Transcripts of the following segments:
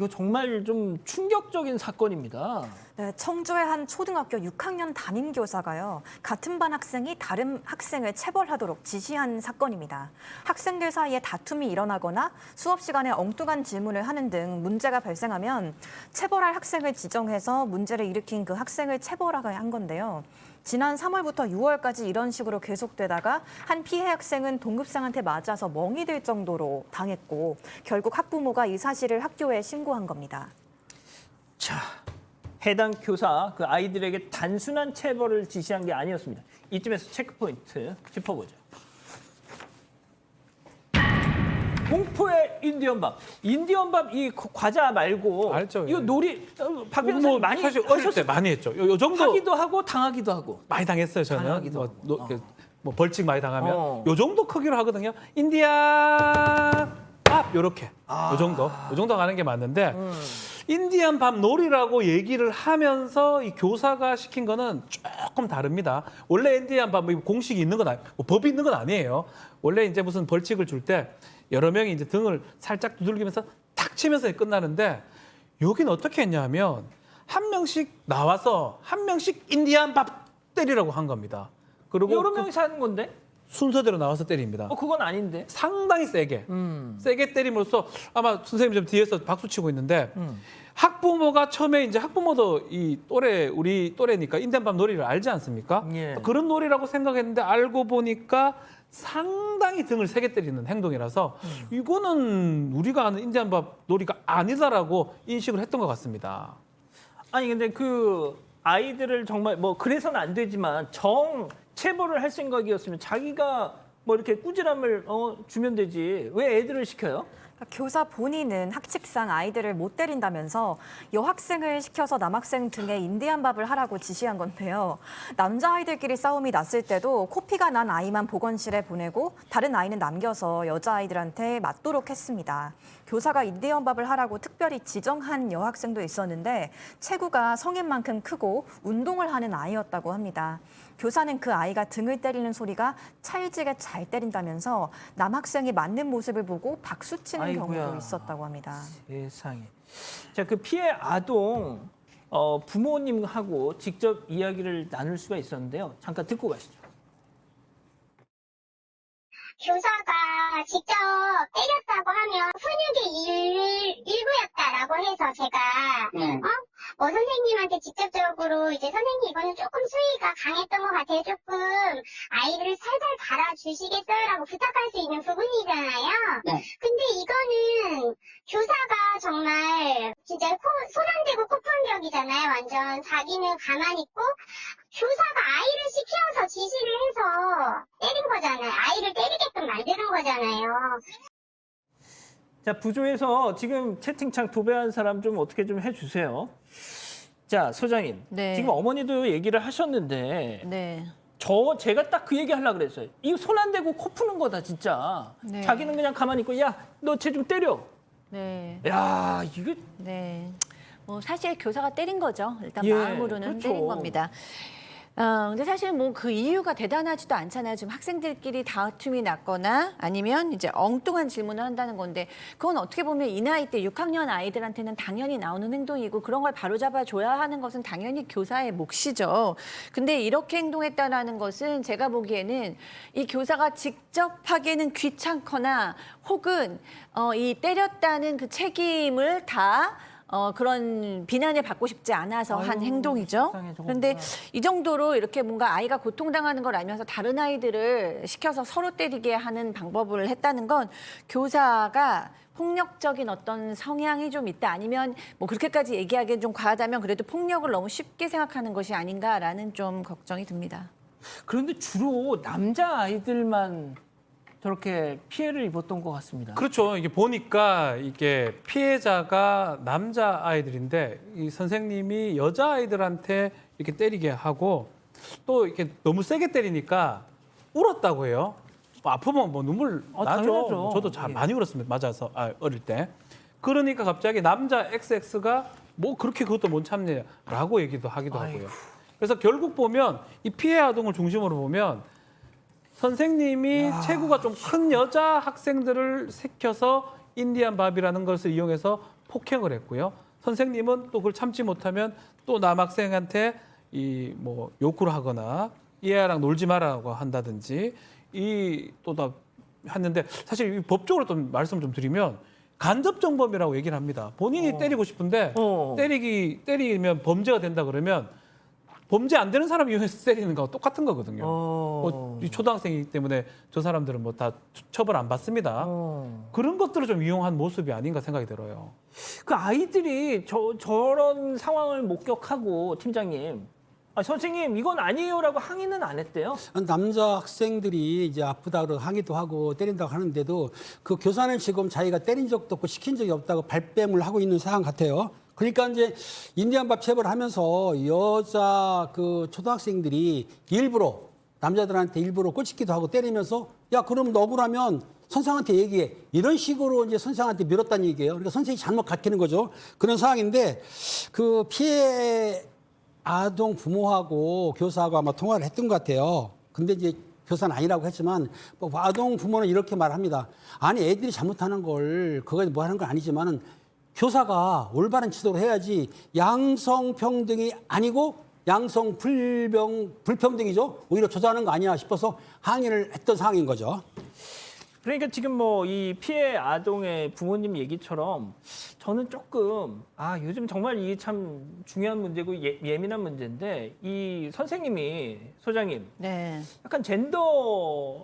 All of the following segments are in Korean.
이거 정말 좀 충격적인 사건입니다. 네, 청주의 한 초등학교 6학년 담임 교사가요. 같은 반 학생이 다른 학생을 체벌하도록 지시한 사건입니다. 학생들 사이에 다툼이 일어나거나 수업 시간에 엉뚱한 질문을 하는 등 문제가 발생하면 체벌할 학생을 지정해서 문제를 일으킨 그 학생을 체벌하게 한 건데요. 지난 3월부터 6월까지 이런 식으로 계속되다가 한 피해 학생은 동급생한테 맞아서 멍이 들 정도로 당했고 결국 학부모가 이 사실을 학교에 신고한 겁니다. 자, 해당 교사 그 아이들에게 단순한 체벌을 지시한 게 아니었습니다. 이쯤에서 체크포인트 짚어보죠. 공포의 인디언밥. 인디언밥 이 과자 말고 알죠, 이거 예. 놀이 박 변호사님 많이 사실 어릴 때 하셨어요? 많이 했죠. 요 정도 하기도 하고 당하기도 하고. 많이 당했어요. 저는 당하기도 뭐 벌칙 많이 당하면 어. 요 정도 크기로 하거든요. 인디안 밥 요렇게 요 정도 가는 게 맞는데 인디안 밥 놀이라고 얘기를 하면서 이 교사가 시킨 거는 조금 다릅니다. 원래 인디안 밥 공식이 있는 건 뭐 법이 있는 건 아니에요. 원래 이제 무슨 벌칙을 줄 때 여러 명이 이제 등을 살짝 두들기면서 탁 치면서 끝나는데 여기는 어떻게 했냐면 한 명씩 나와서 한 명씩 인디안 밥 때리라고 한 겁니다. 그리고 여러 명이서 하는 건데? 순서대로 나와서 때립니다. 그건 아닌데. 상당히 세게 세게 때림으로써 아마 선생님 좀 뒤에서 박수 치고 있는데 학부모가 처음에 이제 학부모도 이 또래 우리 또래니까 인디안밥 놀이를 알지 않습니까? 예. 그런 놀이라고 생각했는데 알고 보니까 상당히 등을 세게 때리는 행동이라서 이거는 우리가 아는 인디안밥 놀이가 아니다라고 인식을 했던 것 같습니다. 아니 근데 그 아이들을 정말 뭐 그래서는 안 되지만 정 체벌을 할 생각이었으면 자기가 뭐 이렇게 꾸지람을 주면 되지. 왜 애들을 시켜요? 교사 본인은 학칙상 아이들을 못 때린다면서 여학생을 시켜서 남학생 등에 인디안밥을 하라고 지시한 건데요. 남자아이들끼리 싸움이 났을 때도 코피가 난 아이만 보건실에 보내고 다른 아이는 남겨서 여자아이들한테 맞도록 했습니다. 교사가 인디언밥을 하라고 특별히 지정한 여학생도 있었는데 체구가 성인만큼 크고 운동을 하는 아이였다고 합니다. 교사는 그 아이가 등을 때리는 소리가 찰지게 잘 때린다면서 남학생이 맞는 모습을 보고 박수 치는 아이고야. 경우도 있었다고 합니다. 세상에. 자, 그 피해 아동 부모님하고 직접 이야기를 나눌 수가 있었는데요. 잠깐 듣고 가시죠. 교사가 직접 때렸다고 하면 훈육의 일부였다라고 해서 제가 선생님한테 직접적으로 이제 선생님 이거는 조금 수위가 강했던 것 같아요. 조금 아이를 살살 달아주시겠어요라고 부탁할 수 있는 부분이잖아요. 네. 근데 이거는 교사가 정말 진짜 손 안 대고 코판격이잖아요. 완전 자기는 가만히 있고 교사가 아이를 시켜서 지시를 해서 때린 거잖아요. 아이를 때리게끔 만드는 거잖아요. 자, 부조에서 지금 채팅창 도배한 사람 좀 어떻게 좀 해주세요. 자, 소장님. 네. 지금 어머니도 얘기를 하셨는데 네. 제가 딱 그 얘기 하려고 그랬어요. 이거 손 안 대고 코 푸는 거다, 진짜. 네. 자기는 그냥 가만히 있고, 야, 너 쟤 좀 때려. 네. 야, 이거 네. 뭐 사실 교사가 때린 거죠. 일단 예, 마음으로는 그렇죠. 때린 겁니다. 근데 사실 뭐 그 이유가 대단하지도 않잖아요. 지금 학생들끼리 다툼이 났거나 아니면 이제 엉뚱한 질문을 한다는 건데 그건 어떻게 보면 이 나이 때 6학년 아이들한테는 당연히 나오는 행동이고 그런 걸 바로잡아 줘야 하는 것은 당연히 교사의 몫이죠. 근데 이렇게 행동했다라는 것은 제가 보기에는 이 교사가 직접 하기에는 귀찮거나 혹은 이 때렸다는 그 책임을 다 그런 비난을 받고 싶지 않아서 한 아유, 행동이죠. 세상에, 저거 그런데 뭐야. 이 정도로 이렇게 뭔가 아이가 고통당하는 걸 알면서 다른 아이들을 시켜서 서로 때리게 하는 방법을 했다는 건 교사가 폭력적인 어떤 성향이 좀 있다. 아니면 뭐 그렇게까지 얘기하기엔 좀 과하다면 그래도 폭력을 너무 쉽게 생각하는 것이 아닌가라는 좀 걱정이 듭니다. 그런데 주로 남자 아이들만 저렇게 피해를 입었던 것 같습니다. 그렇죠. 이게 보니까 이게 피해자가 남자 아이들인데 이 선생님이 여자 아이들한테 이렇게 때리게 하고 또 이렇게 너무 세게 때리니까 울었다고 해요. 뭐 아프면 뭐 눈물 나죠. 당연하죠. 저도 잘 예. 많이 울었습니다. 맞아서 어릴 때. 그러니까 갑자기 남자 XX가 뭐 그렇게 그것도 못 참냐라고 얘기도 하기도 하고요. 아이고. 그래서 결국 보면 이 피해 아동을 중심으로 보면 선생님이 체구가 좀 큰 여자 학생들을 시켜서 인디안 밥이라는 것을 이용해서 폭행을 했고요. 선생님은 또 그걸 참지 못하면 또 남학생한테 이 뭐 욕을 하거나 이 애랑 놀지 말라고 한다든지 다 했는데 사실 이 법적으로 또 말씀 좀 드리면 간접정범이라고 얘기를 합니다. 본인이 때리고 싶은데 때리면 범죄가 된다 그러면 범죄 안 되는 사람 이용해서 때리는 거하고 똑같은 거거든요. 이 초등학생이기 때문에 저 사람들은 뭐 다 처벌 안 받습니다. 그런 것들을 좀 이용한 모습이 아닌가 생각이 들어요. 그 아이들이 저런 상황을 목격하고 팀장님, 선생님 이건 아니에요라고 항의는 안 했대요? 남자 학생들이 이제 아프다 그러고 항의도 하고 때린다고 하는데도 그 교사는 지금 자기가 때린 적도 없고 시킨 적이 없다고 발뺌을 하고 있는 상황 같아요. 그러니까 이제 인디안밥 체벌을 하면서 여자 그 초등학생들이 일부러 남자들한테 일부러 꼬집기도 하고 때리면서 야 그럼 너 억울하면 선생한테 얘기해. 이런 식으로 이제 선생한테 밀었다는 얘기예요. 그러니까 선생이 잘못 가르치는 거죠. 그런 상황인데 그 피해 아동 부모하고 교사하고 아마 통화를 했던 것 같아요. 근데 이제 교사는 아니라고 했지만 뭐 아동 부모는 이렇게 말합니다. 아니 애들이 잘못하는 걸 그거 뭐 하는 건 아니지만은 교사가 올바른 지도를 해야지 양성평등이 아니고 양성불평등이죠. 오히려 저자하는 거 아니야 싶어서 항의를 했던 상황인 거죠. 그러니까 지금 뭐 이 피해 아동의 부모님 얘기처럼 저는 조금 요즘 정말 이게 참 중요한 문제고 예민한 문제인데 이 선생님이 소장님 네. 약간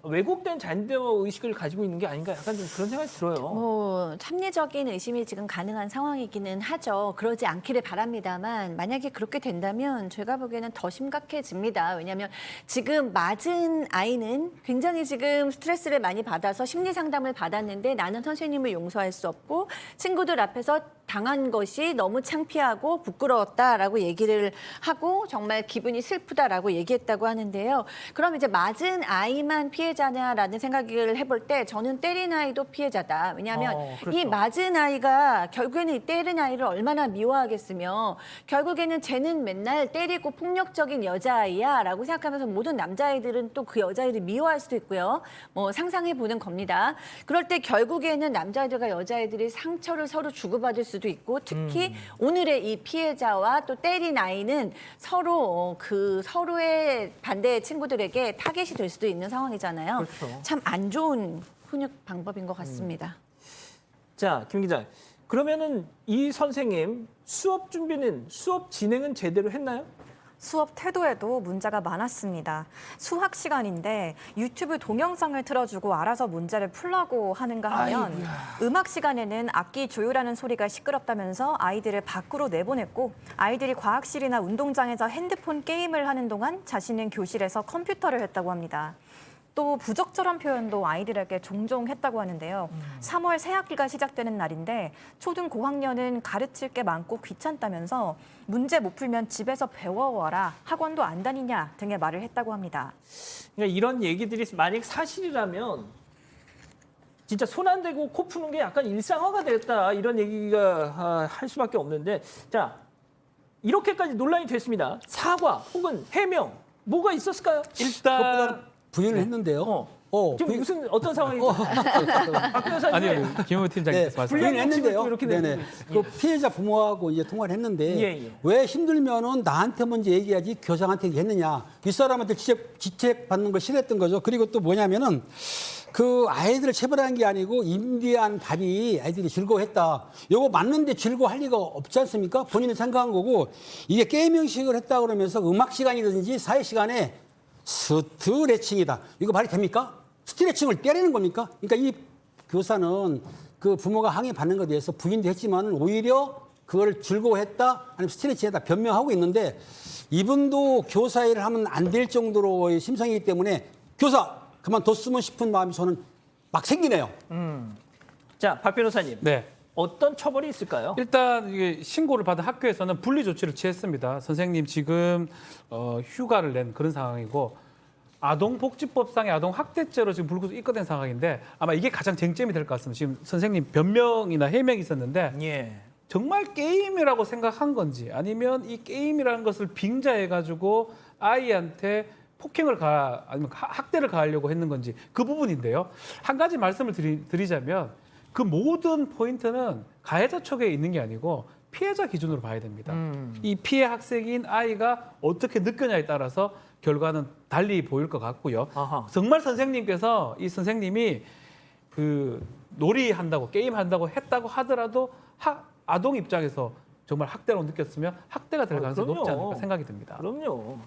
왜곡된 젠더 의식을 가지고 있는 게 아닌가 약간 좀 그런 생각이 들어요. 뭐 합리적인 의심이 지금 가능한 상황이기는 하죠. 그러지 않기를 바랍니다만 만약에 그렇게 된다면 제가 보기에는 더 심각해집니다. 왜냐하면 지금 맞은 아이는 굉장히 지금 스트레스를 많이 받아서 심리 상담을 받았는데 나는 선생님을 용서할 수 없고 친구들 앞에서 당한 것이 너무 창피하고 부끄러웠다라고 얘기를 하고 정말 기분이 슬프다라고 얘기했다고 하는데요. 그럼 이제 맞은 아이만 피해자냐라는 생각을 해볼 때 저는 때린 아이도 피해자다. 왜냐하면 그렇죠. 이 맞은 아이가 결국에는 이 때린 아이를 얼마나 미워하겠으며 결국에는 쟤는 맨날 때리고 폭력적인 여자아이야 라고 생각하면서 모든 남자아이들은 또 그 여자아이를 미워할 수도 있고요. 뭐 상상해 보는 겁니다. 그럴 때 결국에는 남자아이들과 여자아이들이 상처를 서로 주고받을 수도 있고 특히 오늘의 이 피해자와 또 때린 아이는 서로 서로의 반대의 친구들에게 타겟이 될 수도 있는 상황이잖아요. 그렇죠. 참 안 좋은 훈육 방법인 것 같습니다. 자, 김 기자. 그러면은 이 선생님 수업 진행은 제대로 했나요? 수업 태도에도 문제가 많았습니다. 수학 시간인데 유튜브 동영상을 틀어주고 알아서 문제를 풀라고 하는가 하면 음악 시간에는 악기 조율하는 소리가 시끄럽다면서 아이들을 밖으로 내보냈고 아이들이 과학실이나 운동장에서 핸드폰 게임을 하는 동안 자신은 교실에서 컴퓨터를 했다고 합니다. 또 부적절한 표현도 아이들에게 종종 했다고 하는데요. 3월 새 학기가 시작되는 날인데 초등 고학년은 가르칠 게 많고 귀찮다면서 문제 못 풀면 집에서 배워와라, 학원도 안 다니냐 등의 말을 했다고 합니다. 그러니까 이런 얘기들이 만약 사실이라면 진짜 손 안 대고 코 푸는 게 약간 일상화가 됐다 이런 얘기가 할 수밖에 없는데 자 이렇게까지 논란이 됐습니다. 사과 혹은 해명 뭐가 있었을까요? 일단 부인을 했는데요. 지금 무슨 어떤 상황이죠? 박 변호사님. 아니요, 김호 팀장님께서 말씀. 불리한 부인했는데요. 욕심을 또 이렇게 네네. 내고 그 피해자 부모하고 이제 통화를 했는데 예. 왜 힘들면은 나한테 먼저 얘기하지 교장한테 얘기했느냐. 윗사람한테 지책 받는 걸 싫어했던 거죠. 그리고 또 뭐냐면은 그 아이들을 체벌한 게 아니고 인디안 밥이 아이들이 즐거워했다. 요거 맞는데 즐거워할 리가 없지 않습니까? 본인은 생각한 거고 이게 게임 형식을 했다 그러면서 음악 시간이든지 사회 시간에 스트레칭이다. 이거 말이 됩니까? 스트레칭을 때리는 겁니까? 그러니까 이 교사는 그 부모가 항의 받는 것에 대해서 부인도 했지만 오히려 그걸 즐거워했다 아니면 스트레칭했다 변명하고 있는데 이분도 교사 일을 하면 안 될 정도로 심성이기 때문에 교사 그만뒀으면 싶은 마음이 저는 막 생기네요. 자, 박 변호사님. 네. 어떤 처벌이 있을까요? 일단 이게 신고를 받은 학교에서는 분리 조치를 취했습니다. 선생님 지금 휴가를 낸 그런 상황이고 아동복지법상의 아동학대죄로 지금 불구속 입건된 상황인데 아마 이게 가장 쟁점이 될 것 같습니다. 지금 선생님 변명이나 해명이 있었는데 예. 정말 게임이라고 생각한 건지 아니면 이 게임이라는 것을 빙자해가지고 아이한테 폭행을 아니면 학대를 가하려고 했는 건지 그 부분인데요. 한 가지 말씀을 드리자면 그 모든 포인트는 가해자 촉에 있는 게 아니고 피해자 기준으로 봐야 됩니다. 이 피해 학생인 아이가 어떻게 느꼈냐에 따라서 결과는 달리 보일 것 같고요. 아하. 정말 선생님께서 이 선생님이 그 놀이한다고 게임한다고 했다고 하더라도 아동 입장에서 정말 학대라고 느꼈으면 학대가 될 가능성이 높지 그럼요. 않을까 생각이 듭니다. 그럼요.